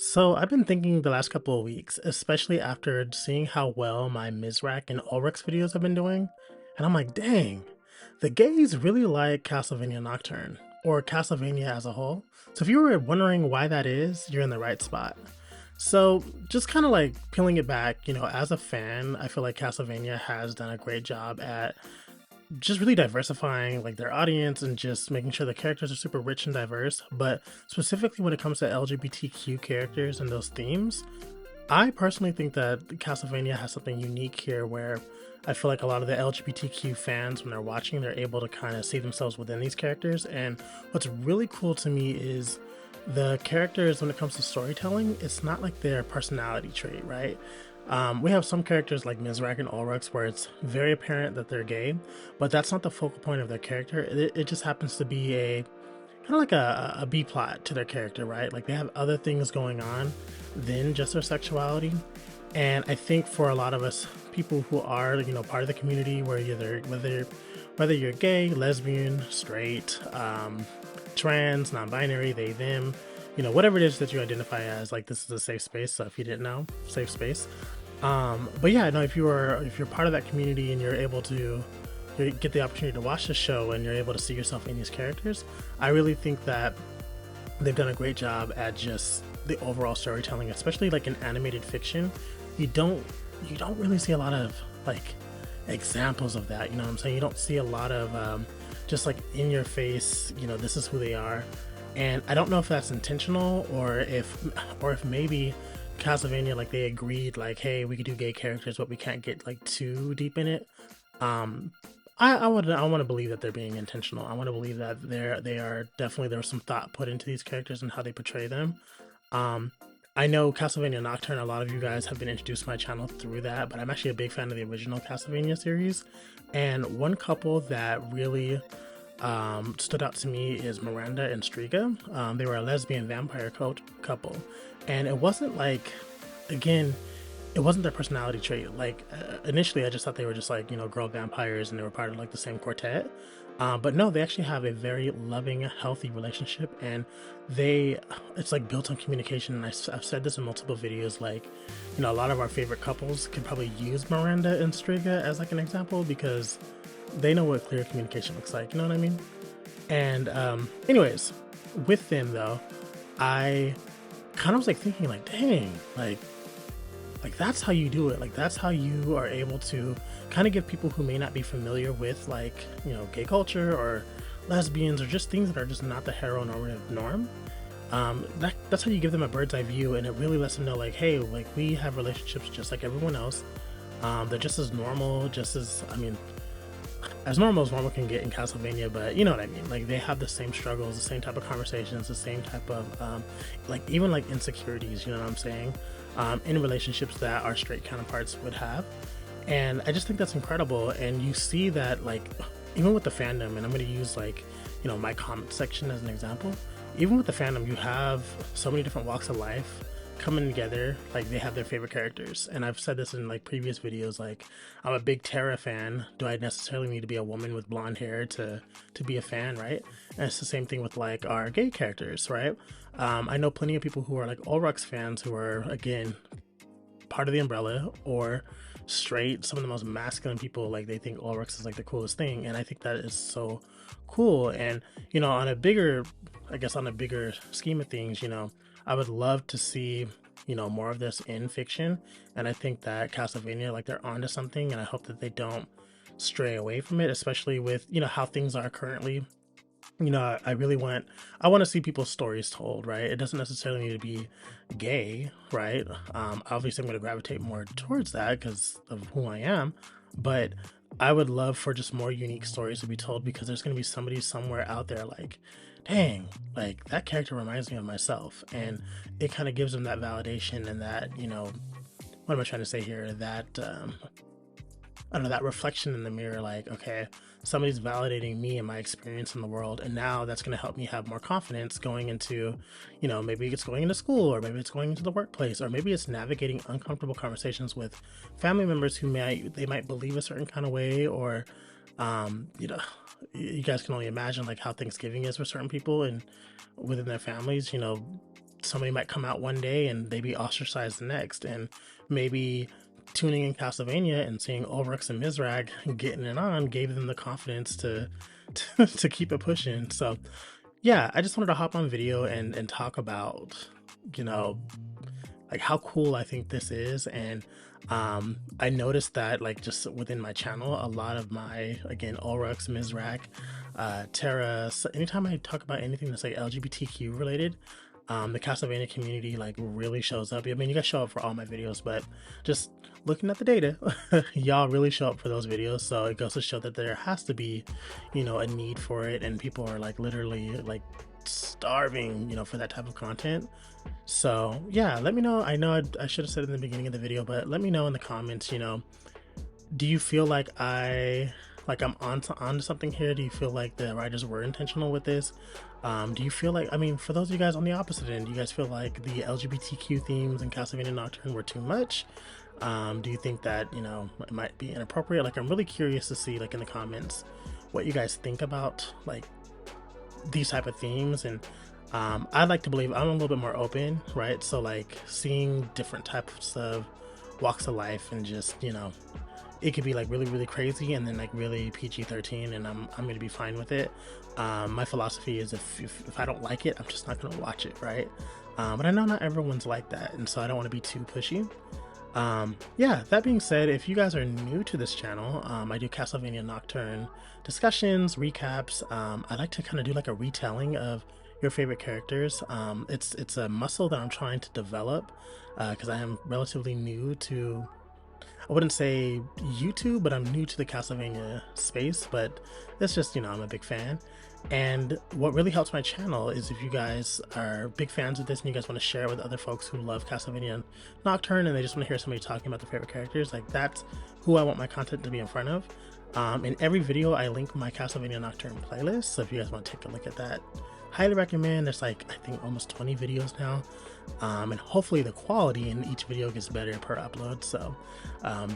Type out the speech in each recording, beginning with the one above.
So I've been thinking the last couple of weeks, especially after seeing how well my Mizrak and Ulrich videos have been doing, and I'm like, dang, the gays really like Castlevania Nocturne, or Castlevania as a whole. So if you were wondering why that is, you're in the right spot. So just kind of like peeling it back, as a fan, I feel like Castlevania has done a great job at just really diversifying like their audience and just making sure the characters are super rich and diverse. But specifically when it comes to LGBTQ characters and those themes, I personally think that Castlevania has something unique here where I feel like a lot of the LGBTQ fans, when they're watching, they're able to kind of see themselves within these characters. And what's really cool to me is the characters, when it comes to storytelling, it's not like their personality trait, right? We have some characters like Mizrak and Ulrich where it's very apparent that they're gay, but that's not the focal point of their character. It just happens to be a kind of like a B plot to their character, right? Like they have other things going on than just their sexuality. And I think for a lot of us, people who are part of the community, where whether you're gay, lesbian, straight, trans, non-binary, they them, whatever it is that you identify as, like this is a safe space. So if you didn't know, safe space. But yeah, no, if you're part of that community and you're able to you get the opportunity to watch the show and you're able to see yourself in these characters, I really think that they've done a great job at just the overall storytelling, especially like in animated fiction. You don't you don't really see a lot of like examples of that. You know what I'm saying? You don't see a lot of just like in your face. This is who they are, and I don't know if that's intentional or if maybe Castlevania, like they agreed like, hey, we could do gay characters, but we can't get like too deep in it. um I want to believe that they're being intentional. I want to believe that they are definitely, there's some thought put into these characters and how they portray them. Um, I know Castlevania Nocturne, a lot of you guys have been introduced to my channel through that, but I'm actually a big fan of the original Castlevania series. And one couple that really stood out to me is Miranda and Striga. They were a lesbian vampire couple, and it wasn't like, again, it wasn't their personality trait. Like initially, I just thought they were just like girl vampires, and they were part of like the same quartet. But no, they actually have a very loving, healthy relationship, and they it's like built on communication. And I've said this in multiple videos. Like, a lot of our favorite couples could probably use Miranda and Striga as like an example because they know what clear communication looks like. You know what I mean? And anyways, with them though, I kind of was like thinking like, dang, like that's how you do it. Like that's how you are able to kind of give people who may not be familiar with like gay culture or lesbians or just things that are just not the heteronormative norm. That's how you give them a bird's eye view, and it really lets them know like, hey, like we have relationships just like everyone else. They're just as normal, just as, I mean, as normal as normal can get in Castlevania, but you know what I mean. Like they have the same struggles, the same type of conversations, the same type of like even like insecurities. You know what I'm saying? In relationships that our straight counterparts would have, and I just think that's incredible. And you see that like even with the fandom, and I'm going to use like my comment section as an example. Even with the fandom, you have so many different walks of life coming together. Like they have their favorite characters, and I've said this in like previous videos. Like I'm a big Terra fan. Do I necessarily need to be a woman with blonde hair to be a fan, right? And it's the same thing with like our gay characters, right? I know plenty of people who are like Ulrich fans who are, again, part of the umbrella, or straight, some of the most masculine people. Like they think Ulrich is like the coolest thing, and I think that is so cool. And on a bigger, I guess, on a bigger scheme of things, I would love to see more of this in fiction. And I think that Castlevania, like they're onto something, and I hope that they don't stray away from it, especially with how things are currently. I really want to see people's stories told, right? It doesn't necessarily need to be gay, right? Obviously I'm going to gravitate more towards that because of who I am, but I would love for just more unique stories to be told, because there's going to be somebody somewhere out there like, dang, like that character reminds me of myself, and it kind of gives them that validation and that, what am I trying to say here, that I don't know, that reflection in the mirror, like, okay, somebody's validating me and my experience in the world, and now that's going to help me have more confidence going into, maybe it's going into school, or maybe it's going into the workplace, or maybe it's navigating uncomfortable conversations with family members who might believe a certain kind of way, or you guys can only imagine like how Thanksgiving is for certain people and within their families. somebody might come out one day and they be ostracized the next, and maybe tuning in Castlevania and seeing Ulrich and Mizrag getting it on gave them the confidence to keep it pushing. So yeah, I just wanted to hop on video and talk about, you know, like how cool I think this is. And I noticed that like just within my channel, a lot of my, again, Ulrich, Mizrak, Terra, so anytime I talk about anything that's like LGBTQ related, the Castlevania community like really shows up. I mean, you guys show up for all my videos, but just looking at the data, y'all really show up for those videos. So it goes to show that there has to be, you know, a need for it, and people are like literally like starving, you know, for that type of content. So yeah, let me know. I know I should have said it in the beginning of the video, but let me know in the comments, you know, do you feel like I'm onto something here? Do you feel like the writers were intentional with this? Do you feel like, I mean, for those of you guys on the opposite end, do you guys feel like the LGBTQ themes in Castlevania Nocturne were too much? Do you think that, you know, it might be inappropriate? Like, I'm really curious to see, like, in the comments what you guys think about like these type of themes. And I'd like to believe I'm a little bit more open, right? So like seeing different types of walks of life, and just, you know, it could be like really really crazy and then like really PG-13, and I'm gonna be fine with it. My philosophy is if I don't like it, I'm just not gonna watch it, right? But I know not everyone's like that, and so I don't want to be too pushy. Yeah, that being said, if you guys are new to this channel, I do Castlevania Nocturne discussions, recaps. I like to kind of do like a retelling of your favorite characters. It's a muscle that I'm trying to develop, because I am relatively new to, I wouldn't say YouTube, but I'm new to the Castlevania space. But it's just, you know, I'm a big fan. And what really helps my channel is if you guys are big fans of this and you guys want to share it with other folks who love Castlevania Nocturne and they just want to hear somebody talking about their favorite characters. Like, that's who I want my content to be in front of. In every video, I link my Castlevania Nocturne playlist. So if you guys want to take a look at that, highly recommend. There's like, I think almost 20 videos now. And hopefully the quality in each video gets better per upload. So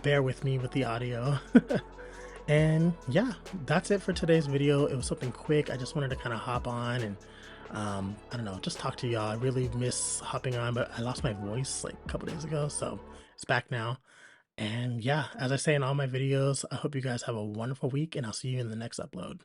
bear with me with the audio. And yeah, that's it for today's video. It was something quick. I just wanted to kind of hop on and I don't know, just talk to y'all. I really miss hopping on, but I lost my voice like a couple days ago, so it's back now. And yeah, as I say in all my videos, I hope you guys have a wonderful week, and I'll see you in the next upload.